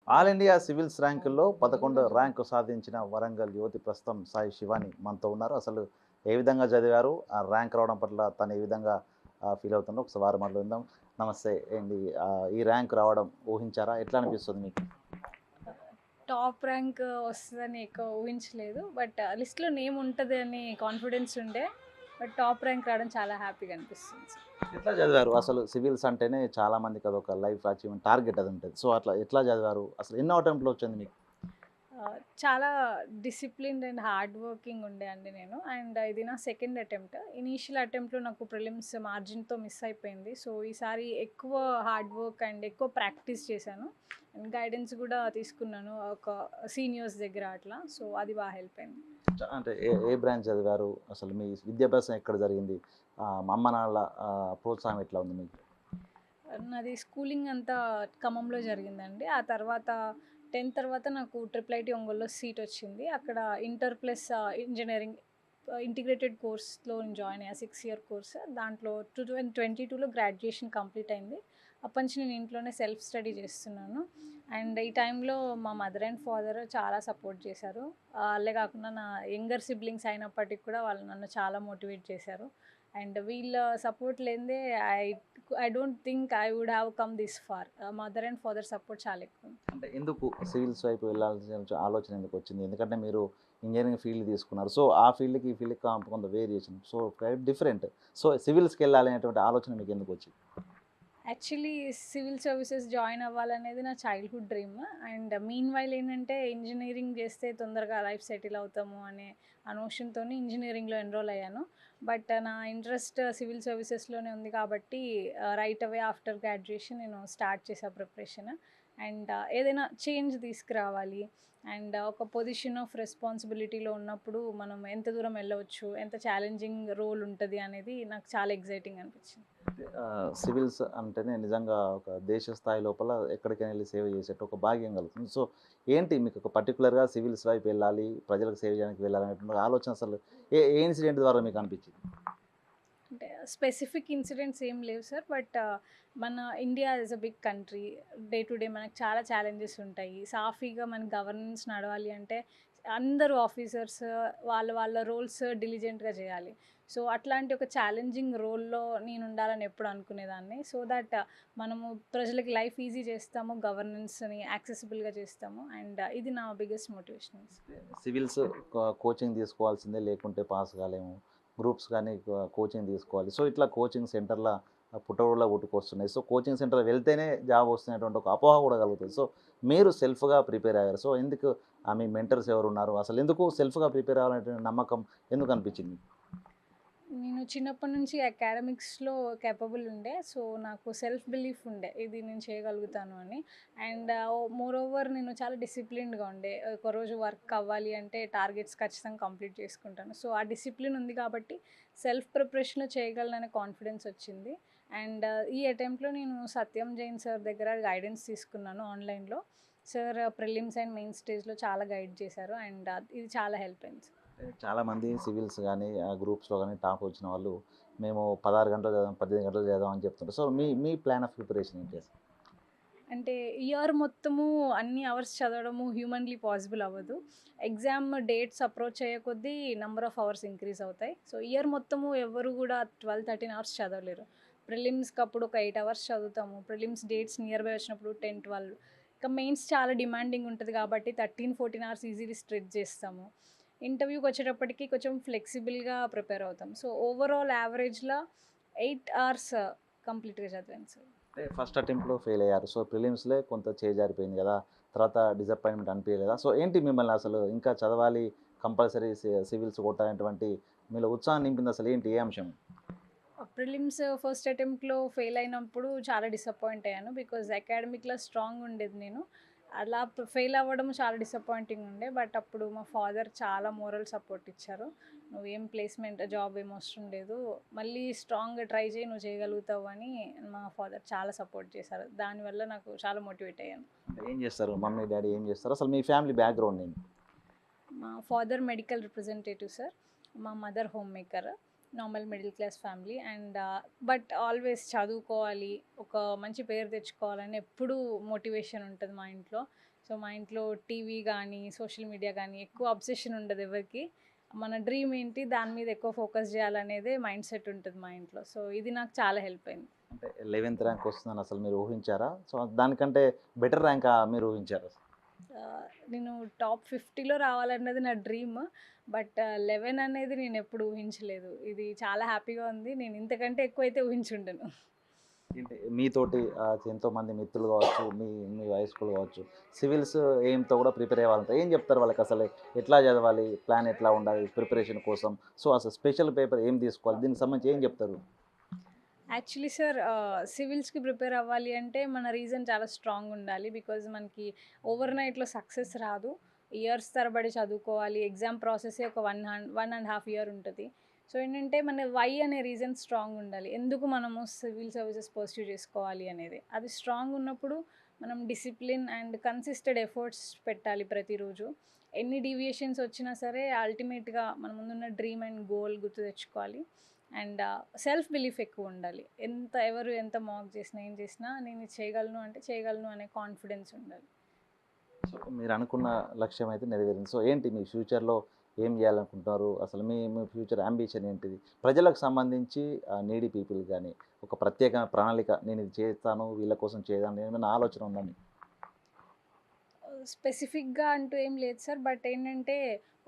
All India civils ర్యాంకుల్లో 11 rank సాధించిన వరంగల్ యువతి ప్రస్తుతం సాయి శివాని మనతో ఉన్నారు. అసలు ఏ విధంగా చదివారు? ఆ ర్యాంక్ రావడం పట్ల తను ఏ విధంగా ఫీల్ అవుతుందో ఒకసారి వారి మాటలో విందాం. నమస్తే ఏండి ఈ ర్యాంక్ రావడం ఊహించారా? ఎట్లా అనిపిస్తుంది మీకు? టాప్ ర్యాంక్ వస్తదని ఎక్కువ ఊహించలేదు. బట్ లిస్ట్‌లో నేమ్ ఉంటదని కాన్ఫిడెన్స్ ఉండే. బట్ టాప్ ర్యాంక్ రావడం చాలా హ్యాపీగా అనిపిస్తుంది సార్. ఎట్లా చదివారు? అసలు సివిల్స్ అంటేనే చాలా మందికి అదొక లైఫ్ అచీవ్‌మెంట్ టార్గెట్ అది ఉంటది. సో, అట్లా ఎట్లా చదివారు? అసలు ఎన్నో అటెంప్ట్‌లో వచ్చింది మీకు? చాలా డిసిప్లిన్డ్ అండ్ హార్డ్ వర్కింగ్ ఉండే అండి నేను. అండ్ ఇది నా సెకండ్ అటెంప్ట్. ఇనీషియల్ అటెంప్ట్‌లో నాకు ప్రిలిమ్స్ మార్జిన్‌తో మిస్ అయిపోయింది. సో, ఈసారి ఎక్కువ హార్డ్ వర్క్ అండ్ ఎక్కువ ప్రాక్టీస్ చేశాను. అండ్ గైడెన్స్ కూడా తీసుకున్నాను ఒక సీనియర్స్ దగ్గర అట్లా. సో, అది బాగా హెల్ప్ అయింది. అంటే ఏ ఏ బ్రాంచ్ చదివారు? అసలు మీ విద్యాభ్యాసం ఎక్కడ జరిగింది? మా అమ్మ నాన్నల ప్రోత్సాహం ఎట్లా ఉంది మీకు? నాది స్కూలింగ్ అంతా ఖమ్మంలో జరిగిందండి. ఆ తర్వాత 10థ్ తర్వాత నాకు ట్రిపుల్ ఐటీ ఒంగోలులో సీట్ వచ్చింది. అక్కడ ఇంటర్ ప్లస్ ఇంజినీరింగ్ ఇంటిగ్రేటెడ్ కోర్స్‌లో నేను జాయిన్ అయ్యా. 6 ఇయర్ కోర్స్. దాంట్లో 2022లో గ్రాడ్యుయేషన్ కంప్లీట్ అయింది. అప్పటి నుంచి నేను ఇంట్లోనే సెల్ఫ్ స్టడీ చేస్తున్నాను. అండ్ ఈ టైంలో మా మదర్ అండ్ ఫాదర్ చాలా సపోర్ట్ చేశారు. ఆళ్ళే కాకుండా నా యంగర్ సిబ్లింగ్స్ అయినప్పటికి కూడా వాళ్ళు నన్ను చాలా మోటివేట్ చేశారు. అండ్ వీళ్ళ సపోర్ట్ లేనిదే I I don't think I would have come this far. Mother and father support చాలా ఎక్కువ. అంటే ఎందుకు సివిల్స్ వైపు వెళ్ళాల్సిన ఆలోచన ఎందుకొచ్చింది? ఎందుకంటే మీరు ఇంజినీరింగ్ ఫీల్డ్ తీసుకున్నారు. సో, ఆ ఫీల్డ్‌కి, ఈ ఫీల్డ్‌కి కొంత variation. So, quite different. So, సివిల్స్‌కెళ్ళాలి అనేటువంటి ఆలోచన మీకెందుకొచ్చింది? యాక్చువల్లీ సివిల్ సర్వీసెస్ జాయిన్ అవ్వాలనేది నా childhood dream. And meanwhile ఏంటంటే ఇంజినీరింగ్ చేస్తే తొందరగా లైఫ్ సెటిల్ అవుతాము అనే ఆ నోషన్‌తోని ఇంజినీరింగ్‌లో ఎన్రోల్ అయ్యాను. బట్ నా ఇంట్రెస్ట్ సివిల్ సర్వీసెస్‌లోనే ఉంది కాబట్టి రైట్ అవే ఆఫ్టర్ గ్రాడ్యుయేషన్ నేను స్టార్ట్ చేశా ప్రిపరేషన్. అండ్ ఏదైనా చేంజ్ తీసుకురావాలి. అండ్ ఒక పొజిషన్ ఆఫ్ రెస్పాన్సిబిలిటీలో ఉన్నప్పుడు మనం ఎంత దూరం వెళ్ళవచ్చు, ఎంత ఛాలెంజింగ్ రోల్ ఉంటది అనేది నాకు చాలా ఎక్సైటింగ్ అనిపించింది. సివిల్స్ అంటేనే నిజంగా ఒక దేశ స్థాయి లోపల ఎక్కడికైనా ఎళ్లి సేవ చేసేట్టు ఒక భాగ్యం కలుగుతుంది. సో, ఏంటి మీకు ఒక పర్టిక్యులర్‌గా సివిల్స్ వైపు వెళ్ళాలి, ప్రజలకు సేవ చేయడానికి వెళ్ళాలనేటువంటి ఆలోచన అసలు ఏ ఇన్సిడెంట్ ద్వారా మీకు అనిపించింది? అంటే స్పెసిఫిక్ ఇన్సిడెంట్స్ ఏం లేవు సార్. బట్ మన India is a big country. Day to day మనకు చాలా ఛాలెంజెస్ ఉంటాయి. సాఫీగా మన గవర్నెన్స్ నడవాలి అంటే అందరూ ఆఫీసర్స్ వాళ్ళ వాళ్ళ రోల్స్ డిలిజెంట్‌గా చేయాలి. సో, అట్లాంటి ఒక ఛాలెంజింగ్ రోల్‌లో నేను ఉండాలని ఎప్పుడు అనుకునేదాన్ని. సో దట్ మనము ప్రజలకి లైఫ్ ఈజీ చేస్తాము. గవర్నెన్స్‌ని యాక్సెసిబుల్‌గా చేస్తాము. అండ్ ఇది నా బిగ్గెస్ట్ మోటివేషన్. సివిల్స్ కోచింగ్ తీసుకోవాల్సిందే లేకుంటే పాస్ కాలేము. గ్రూప్స్ గానీ కోచింగ్ తీసుకోవాలి. సో, ఇట్లా కోచింగ్ సెంటర్‌ల పుట్టగొడుగులా పుట్టుకొస్తున్నాయి. సో, కోచింగ్ సెంటర్ వెళ్తేనే జాబ్ వస్తున్నటువంటి ఒక అపోహ కూడా కలుగుతుంది. సో, మీరు సెల్ఫ్‌గా ప్రిపేర్ అయ్యారు. సో, ఎందుకు మీ మెంటర్స్ ఎవరున్నారు? అసలెందుకు సెల్ఫ్‌గా ప్రిపేర్ అవ్వాలనేటువంటి నమ్మకం ఎందుకనిపించింది మీకు? నేను చిన్నప్పటి నుంచి అకాడమిక్స్‌లో కేపబుల్ ఉండే. సో, నాకు సెల్ఫ్ బిలీఫ్ ఉండే. ఇది నేను చేయగలుగుతాను అని. అండ్ మోరోవర్ నేను చాలా డిసిప్లిన్డ్‌గా ఉండే. ఒకరోజు వర్క్ అవ్వాలి అంటే టార్గెట్స్ ఖచ్చితంగా కంప్లీట్ చేసుకుంటాను. సో, ఆ డిసిప్లిన్ ఉంది కాబట్టి సెల్ఫ్ ప్రిపరేషన్‌లో చేయగలననే కాన్ఫిడెన్స్ వచ్చింది. అండ్ ఈ అటెంప్ట్‌లో నేను సత్యం జైన్ సార్ దగ్గర గైడెన్స్ తీసుకున్నాను ఆన్‌లైన్‌లో. సార్ ప్రిలిమ్స్ అండ్ మెయిన్ స్టేజ్‌లో చాలా గైడ్ చేశారు. అండ్ ఇది చాలా హెల్ప్ అయింది. చాలామంది సివిల్స్ గానీ, గ్రూప్స్‌లో గానీ టాప్ వచ్చిన వాళ్ళు మేము 16 గంటలు చదివాం, 18 గంటలు చదివాం అని చెప్తుంటారు. So, me me plan of preparation ఏంటి అసలు? అంటే ఇయర్ మొత్తము అన్ని అవర్స్ చదవడము హ్యూమన్‌లీ పాసిబుల్ అవ్వదు. ఎగ్జామ్ డేట్స్ అప్రోచ్ అయ్యే కొద్దీ నంబర్ ఆఫ్ అవర్స్ ఇంక్రీజ్ అవుతాయి. సో, ఇయర్ మొత్తము ఎవ్వరు గూడా 12, 13 అవర్స్ చదవలేరు. ప్రిలిమ్స్‌కి అప్పుడు ఒక 8 అవర్స్ చదువుతాము. ప్రిలిమ్స్ డేట్స్ నియర్ బై వచ్చినప్పుడు 10, 12. ఇక మెయిన్స్ చాలా డిమాండింగ్ ఉంటది కాబట్టి 13, 14 అవర్స్ ఈజీలీ స్ట్రెచ్ చేస్తాము. ఇంటర్వ్యూకి వచ్చేటప్పటికి కొంచెం ఫ్లెక్సిబుల్‌గా ప్రిపేర్ అవుతాం. సో, ఓవరాల్ యావరేజ్‌లా 8 అవర్స్ కంప్లీట్‌గా చదివాను సార్. అంటే ఫస్ట్ అటెంప్ట్‌లో ఫెయిల్ అయ్యారు. సో, ప్రిలిమ్స్‌లే కొంత చేజారిపోయింది గదా! తర్వాత డిసప్పాయింట్‌మెంట్ అనిపియలేదా? సో, ఏంటి మిమ్మల్ని అసలు ఇంకా చదవాలి కంపల్సరీ సివిల్స్ కొట్టాలనేటువంటి మీలో ఉత్సాహం నింపింది అసలు ఏంటి? ఏ అంశం? ప్రిలిమ్స్ ఫస్ట్ అటెంప్ట్‌లో ఫెయిల్ అయినప్పుడు చాలా డిసప్పాయింట్ అయ్యాను. బికాజ్ అకాడమిక్‌లో స్ట్రాంగ్ ఉండేది నేను. అలా ఫెయిల్ అవ్వడం చాలా డిసప్పాయింటింగ్ ఉండే. బట్ అప్పుడు మా ఫాదర్ చాలా మోరల్ సపోర్ట్ ఇచ్చారు. "నువ్వేం ప్లేస్‌మెంట్ జాబ్ ఏం అవసరం లేదు. మళ్ళీ స్ట్రాంగ్‌గా ట్రై చెయ్యి. నువ్వు చేయగలుగుతావు" అని మా ఫాదర్ చాలా సపోర్ట్ చేశారు. దానివల్ల నాకు చాలా మోటివేట్ అయ్యాను. అంటే ఏం చేస్తారు? మమ్మీ, డ్యాడీ ఏం చేస్తారు? అసలు మీ ఫ్యామిలీ బ్యాక్‌గ్రౌండ్ ఏంటి? మా ఫాదర్ మెడికల్ రిప్రజెంటేటివ్ సార్. మా mother home maker. Normal middle class family. And but always చదువుకోవాలి, ఒక మంచి పేరు తెచ్చుకోవాలని ఎప్పుడూ మోటివేషన్ ఉంటది మా ఇంట్లో. సో మా ఇంట్లో టీవీ కానీ సోషల్ మీడియా కానీ ఎక్కువ అబ్సెషన్ ఉండదు ఎవరికి. మన డ్రీమ్ ఏంటి దాని మీద ఎక్కువ ఫోకస్ చేయాలనేదే మైండ్ సెట్ ఉంటుంది మా ఇంట్లో. సో ఇది నాకు చాలా హెల్ప్ అయింది. అంటే 11th ర్యాంక్ వస్తుందని అసలు మీరు ఊహించారా? సో దానికంటే బెటర్ ర్యాంక్ మీరు ఊహించారా? నేను టాప్ 50లో రావాలన్నది నా డ్రీమ్. బట్ 11 అనేది నేను ఎప్పుడు ఊహించలేదు. ఇది చాలా హ్యాపీగా ఉంది. నేను ఇంతకంటే ఎక్కువైతే ఊహించుండను. ఏంటి మీతోటి ఎంతోమంది మిత్రులు కావచ్చు, మీ మీ వయస్కులు కావచ్చు, సివిల్స్ ఎయిమ్‌తో కూడా ప్రిపేర్ అయ్యేవాళ్ళుంటారు. ఏం చెప్తారు వాళ్ళకి అసలు? ఎట్లా చదవాలి? ప్లాన్ ఎట్లా ఉండాలి ప్రిపరేషన్ కోసం? సో అసలు స్పెషల్ పేపర్ ఏం తీసుకోవాలి? దీనికి సంబంధించి ఏం చెప్తారు? యాక్చువల్లీ సార్ సివిల్స్కి ప్రిపేర్ అవ్వాలి అంటే మన రీజన్ చాలా స్ట్రాంగ్ ఉండాలి. బికాజ్ మనకి ఓవర్ నైట్లో సక్సెస్ రాదు. ఇయర్స్ తరబడి చదువుకోవాలి. ఎగ్జామ్ ప్రాసెసే ఒక 1.5 ఇయర్ ఉంటుంది. సో ఏంటంటే మన వై అనే రీజన్ స్ట్రాంగ్ ఉండాలి. ఎందుకు మనము సివిల్ సర్వీసెస్ పర్స్యూ చేసుకోవాలి అనేది. అది స్ట్రాంగ్ ఉన్నప్పుడు మనం డిసిప్లిన్ అండ్ కన్సిస్టెంట్ ఎఫర్ట్స్ పెట్టాలి ప్రతిరోజు. ఎన్ని డీవియేషన్స్ వచ్చినా సరే అల్టిమేట్గా మన ముందున్న డ్రీమ్ అండ్ గోల్ గుర్తు తెచ్చుకోవాలి. అండ్ సెల్ఫ్ బిలీఫ్ ఎక్కువ ఉండాలి. ఎవరు ఎంత మాక్ చేసినా ఏం చేసినా నేను ఇది చేయగలను అంటే చేయగలను అనే కాన్ఫిడెన్స్ ఉండాలి. సో మీరు అనుకున్న లక్ష్యం అయితే నెరవేరింది. సో ఏంటి మీ ఫ్యూచర్‌లో ఏం చేయాలనుకుంటున్నారు? అసలు మీ మీ ఫ్యూచర్ యాంబిషన్ ఏంటిది? ప్రజలకు సంబంధించి నీడీ పీపుల్ గాని, ఒక ప్రత్యేక ప్రణాళిక నేను ఇది చేస్తాను, వీళ్ళ కోసం చేద్దాం ఏమైనా ఆలోచన ఉందా మీకు? స్పెసిఫిక్గా అంటూ ఏం లేదు సార్. బట్ ఏంటంటే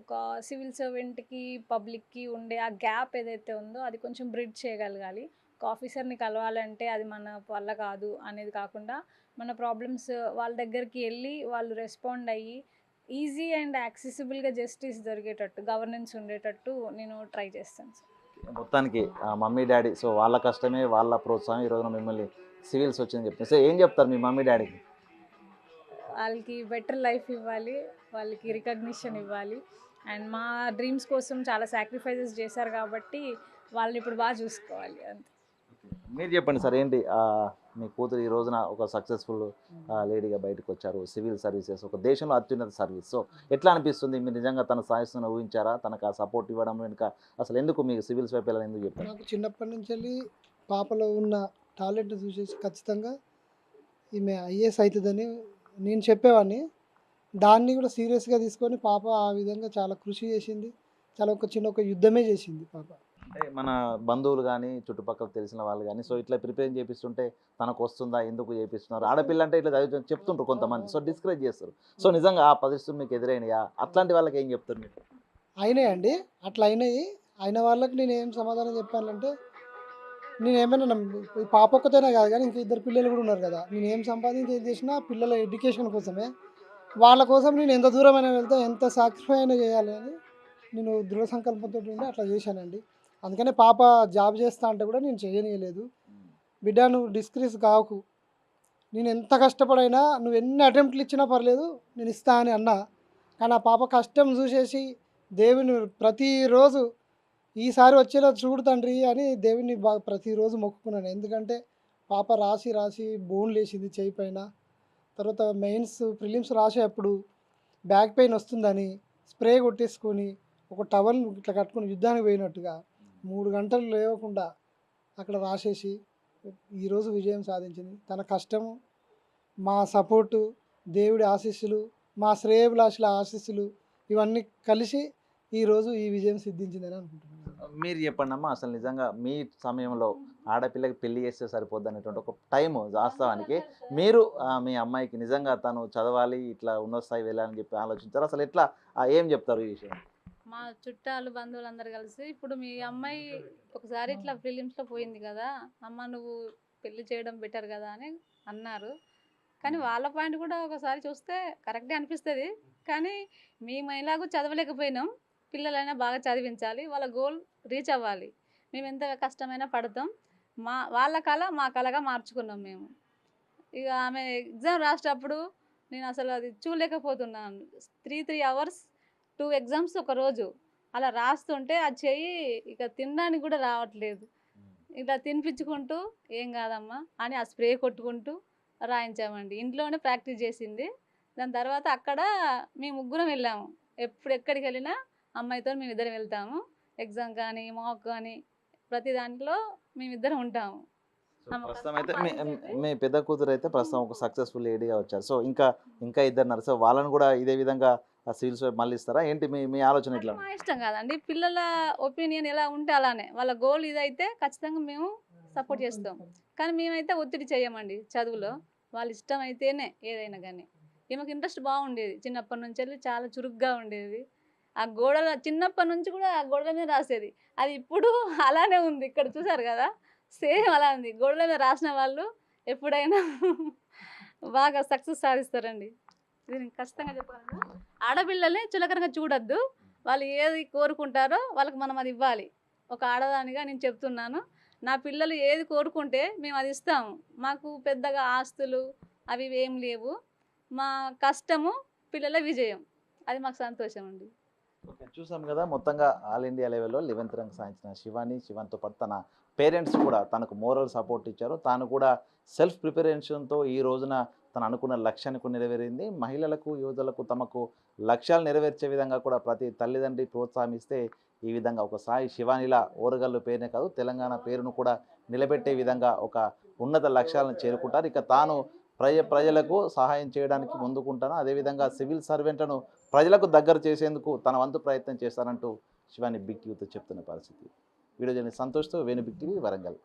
ఒక సివిల్ సర్వెంట్కి పబ్లిక్కి ఉండే ఆ గ్యాప్ ఏదైతే ఉందో అది కొంచెం బ్రిడ్జ్ చేయగలగాలి. ఒక ఆఫీసర్ని కలవాలంటే అది మన వల్ల కాదు అనేది కాకుండా మన ప్రాబ్లమ్స్ వాళ్ళ దగ్గరికి వెళ్ళి వాళ్ళు రెస్పాండ్ అయ్యి ఈజీ అండ్ యాక్సెసిబుల్గా జస్టిస్ దొరికేటట్టు గవర్నెన్స్ ఉండేటట్టు నేను ట్రై చేస్తాను సార్. మొత్తానికి మమ్మీ, డ్యాడీ సో వాళ్ళ కష్టమే, వాళ్ళ ప్రోత్సాహం ఈ రోజున మిమ్మల్ని సివిల్స్ వచ్చిందని చెప్తున్నారు. సో ఏం చెప్తారు మీ మమ్మీ, డ్యాడీకి? వాళ్ళకి బెటర్ లైఫ్ ఇవ్వాలి. వాళ్ళకి రికగ్నిషన్ ఇవ్వాలి. అండ్ మా డ్రీమ్స్ కోసం చాలా సాక్రిఫైసెస్ చేశారు కాబట్టి వాళ్ళని ఇప్పుడు బాగా చూసుకోవాలి అంతే. మీరు చెప్పండి సార్ ఏంటి మీ కూతురు ఈ రోజున ఒక సక్సెస్‌ఫుల్ లేడీగా బయటకొచ్చారు. సివిల్ సర్వీసెస్ ఒక దేశంలో అత్యున్నత సర్వీస్. సో ఎట్లా అనిపిస్తుంది? మీరు నిజంగా తను సాధిస్తుందని ఊహించారా? తనకు ఆ సపోర్ట్ ఇవ్వడం వెనుక అసలు ఎందుకు మీకు సివిల్స్ వైపు వెళ్ళాలని ఎందుకు చెప్పారు? నాకు చిన్నప్పటి నుంచెల్లి పాపలో ఉన్న టాలెంట్ చూసేసి ఖచ్చితంగా ఈమె ఐఏఎస్ అవుతుందని నేను చెప్పేవాడిని. దాన్ని కూడా సీరియస్‌గా తీసుకొని పాప ఆ విధంగా చాలా కృషి చేసింది. చాలా ఒక యుద్ధమే చేసింది పాప. అంటే మన బంధువులు గానీ, చుట్టుపక్కల తెలిసిన వాళ్ళు గానీ, సో ఇట్లా ప్రిపేర్ చేపిస్తుంటే తనకొస్తుందా? ఎందుకు చేపిస్తున్నారు? ఆడపిల్ల అంటే ఇట్లా చదువుతుంది చెప్తుంటారు కొంతమంది. సో డిస్కరేజ్ చేస్తారు. సో నిజంగా ఆ పరిస్థితులు మీకు ఎదురైనయా? అట్లాంటి వాళ్ళకి ఏం చెప్తారు మీరు? అయినాయండి. అట్లా అయినాయి. అయిన వాళ్ళకి నేనేం సమాధానం చెప్పానంటే, నేనేమైనా ఈ పాప ఒక్కతేనే కాదు కానీ ఇంకా ఇద్దరు పిల్లలు కూడా ఉన్నారు కదా! నేనేం సంపాదించి ఏది చేసినా పిల్లల ఎడ్యుకేషన్ కోసమే. వాళ్ళ కోసం నేను ఎంత దూరమైనా వెళ్తే, ఎంత సాక్రిఫై అయినా చేయాలి అని నేను దృఢ సంకల్పంతో ఉండి అట్లా చేశానండి. అందుకనే పాప జాబ్ చేస్తా అంటే కూడా నేను చేయనీయలేదు. బిడ్డ నువ్వు డిస్కరేజ్ కాకు. నేను ఎంత కష్టపడైనా నువ్వు ఎన్ని అటెంప్ట్లు ఇచ్చినా పర్లేదు నేను ఇస్తా అని అన్నా. కానీ ఆ పాప కష్టం చూసేసి దేవుని ప్రతిరోజు ఈసారి వచ్చేలా చూడు తండ్రి అని దేవుని ప్రతిరోజు మొక్కుకున్నాను. ఎందుకంటే పాప రాసి రాసి బోన్ లేచింది చెయ్యి పైన. తర్వాత మెయిన్స్ ప్రిలిమ్స్ రాసేటప్పుడు బ్యాక్ పెయిన్ వస్తుందని స్ప్రే కొట్టేసుకొని ఒక టవల్ ఇట్లా కట్టుకొని యుద్ధానికి పోయినట్టుగా 3 గంటలు లేవకుండా అక్కడ రాసేసి ఈరోజు విజయం సాధించింది. తన కష్టము, మా సపోర్టు, దేవుడి ఆశీస్సులు, మా శ్రేయోభిలాషుల ఆశీస్సులు ఇవన్నీ కలిసి ఈరోజు ఈ విజయం సిద్ధించిందని అనుకుంటున్నాను. మీరు చెప్పండమ్మా అసలు నిజంగా మీ సమయంలో ఆడపిల్లకి పెళ్లి చేస్తే సరిపోద్దనేటువంటి ఒక టైము వాస్తవానికి మీరు మీ అమ్మాయికి నిజంగా తను చదవాలి, ఇట్లా ఉన్నత స్థాయి వెళ్ళాలని చెప్పి ఆలోచించారు. అసలు ఎట్లా ఏం చెప్తారు ఈ విషయం? మా చుట్టాలు బంధువులందరూ కలిసి ఇప్పుడు మీ అమ్మాయి ఒకసారి ఇట్లా ఫిలిమ్స్లో పోయింది కదా, అమ్మ నువ్వు పెళ్లి చేయడం బెటర్ కదా అని అన్నారు. కానీ వాళ్ళ పాయింట్ కూడా ఒకసారి చూస్తే కరెక్టే అనిపిస్తుంది. కానీ మేము ఎలాగో చదవలేకపోయినాం, పిల్లలైనా బాగా చదివించాలి, వాళ్ళ గోల్ రీచ్ అవ్వాలి, మేము ఎంత కష్టమైనా పడతాం, వాళ్ళ కళ మా కళగా మార్చుకున్నాం మేము. ఇక ఆమె ఎగ్జామ్ రాసేటప్పుడు నేను అసలు అది చూడలేకపోతున్నాను. 3 అవర్స్ 2 ఎగ్జామ్స్ ఒక రోజు అలా రాస్తుంటే ఆ చెయ్యి ఇక తినడానికి కూడా రావట్లేదు. ఇలా తినిపించుకుంటూ ఏం కాదమ్మా అని ఆ స్ప్రే కొట్టుకుంటూ రాయించామండి. ఇంట్లోనే ప్రాక్టీస్ చేసింది. దాని తర్వాత అక్కడ మేము ముగ్గురం వెళ్ళాము. ఎక్కడికి వెళ్ళినా అమ్మాయితో మేమిద్దరం వెళ్తాము. ఎగ్జామ్ కానీ మాక్ కానీ ప్రతి దాంట్లో మేమిద్దరం ఉంటాము. సో ఆమె ప్రస్తుతం కష్టం అయితే భరించింది. మీ పెద్ద కూతురు అయితే ప్రస్తుతం ఒక సక్సెస్ఫుల్ లేడీగా వచ్చారు. సో ఇంకా ఇద్దరు నర్సు వాళ్ళని కూడా ఇదే విధంగా సివిల్స్ మళ్ళీ ఇస్తారా ఏంటి మీ ఆలోచన అది ఇట్లా? మా ఇష్టం కాదండి. పిల్లల ఒపీనియన్ ఎలా ఉంటే అలానే. వాళ్ళ గోల్ ఇదైతే ఖచ్చితంగా మేము సపోర్ట్ చేస్తాం. కానీ మేమైతే ఒత్తిడి చేయమండి చదువులో. వాళ్ళ ఇష్టం అయితేనే ఏదైనా గానీ. ఈమెకి ఇంట్రెస్ట్ బాగుండేది. చిన్నప్పటి నుంచెల్లి చాలా చురుగ్గా ఉండేది. ఆ గోడల చిన్నప్పటి నుంచి కూడా ఆ గోడల మీద రాసేది. అది ఇప్పుడు అలానే ఉంది. ఇక్కడ చూసారు కదా! సేమ్ అలా ఉంది. గోడల మీద రాసిన వాళ్ళు ఎప్పుడైనా బాగా సక్సెస్ సాధిస్తారండి. ఇది నేను ఖచ్చితంగా చెప్పగలను. ఆడపిల్లల్ని చులకనగా చూడొద్దు. వాళ్ళు ఏది కోరుకుంటారో వాళ్ళకి మనం అది ఇవ్వాలి. ఒక ఆడదానిగా నేను చెప్తున్నాను. నా పిల్లలు ఏది కోరుకుంటే మేము అది ఇస్తాము. మాకు పెద్దగా ఆస్తులు అవి ఇవి ఏం లేవు. మా కష్టము పిల్లల విజయం. అది మాకు సంతోషం అండి. ఓకే. చూసాం కదా మొత్తంగా ఆల్ ఇండియా లెవెల్‌లో 11th ర్యాంక్ సాధించిన శివానీతో పాటు తన పేరెంట్స్ కూడా తనకు మోరల్ సపోర్ట్ ఇచ్చారు. తాను కూడా సెల్ఫ్ ప్రిపరేషన్‌తో ఈ రోజున తను అనుకున్న లక్ష్యాన్ని కూడా నెరవేరింది. మహిళలకు, యువతులకు తమకు లక్ష్యాలు నెరవేర్చే విధంగా కూడా ప్రతి తల్లిదండ్రి ప్రోత్సాహిస్తే ఈ విధంగా ఒక సాయి శివానీలా ఓరుగల్లు పేరునే కాదు తెలంగాణ పేరును కూడా నిలబెట్టే విధంగా ఒక ఉన్నత లక్ష్యాలను చేరుకుంటారు. ఇక తాను ప్రజలకు సహాయం చేయడానికి ముందుకుంటాను. అదేవిధంగా సివిల్ సర్వెంట్‌లను ప్రజలకు దగ్గర చేసేందుకు తన వంతు ప్రయత్నం చేస్తానంటూ శివాని బిగ్ టీవీతో చెప్తున్న పరిస్థితి. వీడియో జర్నలిస్ట్ సంతోష్‌తో వేణు బిగ్ టీవీ వరంగల్.